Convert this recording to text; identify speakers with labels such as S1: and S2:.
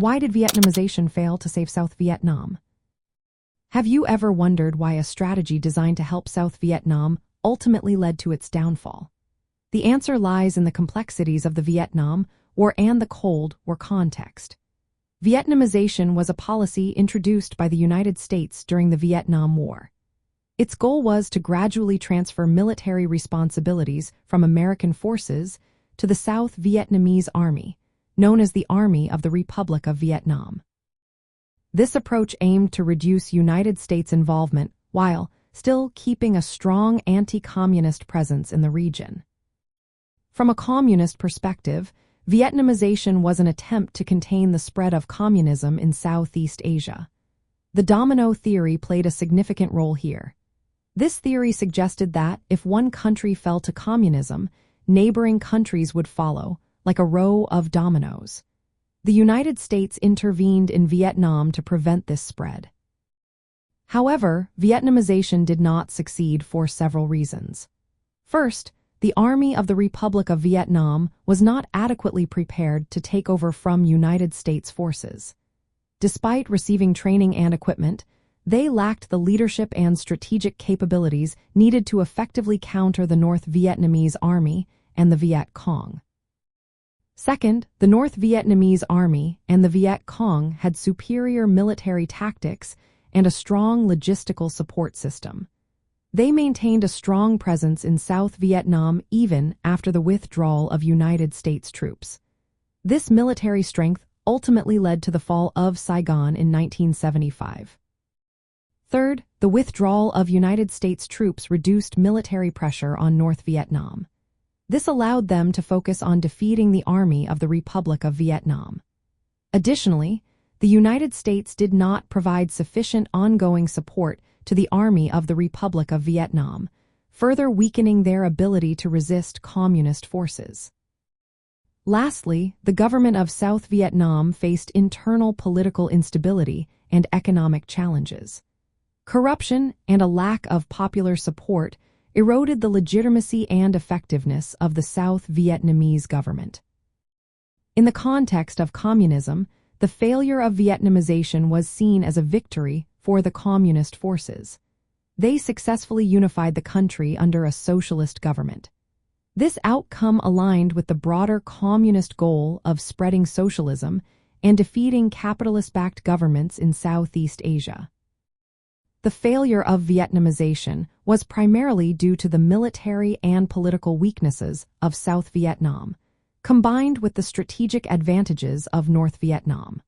S1: Why did Vietnamization fail to save South Vietnam? Have you ever wondered why a strategy designed to help South Vietnam ultimately led to its downfall? The answer lies in the complexities of the Vietnam War and the Cold War context. Vietnamization was a policy introduced by the United States during the Vietnam War. Its goal was to gradually transfer military responsibilities from American forces to the South Vietnamese Army, known as the Army of the Republic of Vietnam. This approach aimed to reduce United States involvement while still keeping a strong anti-communist presence in the region. From a communist perspective, Vietnamization was an attempt to contain the spread of communism in Southeast Asia. The domino theory played a significant role here. This theory suggested that if one country fell to communism, neighboring countries would follow, like a row of dominoes. The United States intervened in Vietnam to prevent this spread. However, Vietnamization did not succeed for several reasons. First, the Army of the Republic of Vietnam was not adequately prepared to take over from United States forces. Despite receiving training and equipment, they lacked the leadership and strategic capabilities needed to effectively counter the North Vietnamese Army and the Viet Cong. Second, the North Vietnamese Army and the Viet Cong had superior military tactics and a strong logistical support system. They maintained a strong presence in South Vietnam even after the withdrawal of United States troops. This military strength ultimately led to the fall of Saigon in 1975. Third, the withdrawal of United States troops reduced military pressure on North Vietnam. This allowed them to focus on defeating the Army of the Republic of Vietnam. Additionally, the United States did not provide sufficient ongoing support to the Army of the Republic of Vietnam, further weakening their ability to resist communist forces. Lastly, the government of South Vietnam faced internal political instability and economic challenges. Corruption and a lack of popular support eroded the legitimacy and effectiveness of the South Vietnamese government. In the context of communism, the failure of Vietnamization was seen as a victory for the communist forces. They successfully unified the country under a socialist government. This outcome aligned with the broader communist goal of spreading socialism and defeating capitalist-backed governments in Southeast Asia. The failure of Vietnamization was primarily due to the military and political weaknesses of South Vietnam, combined with the strategic advantages of North Vietnam.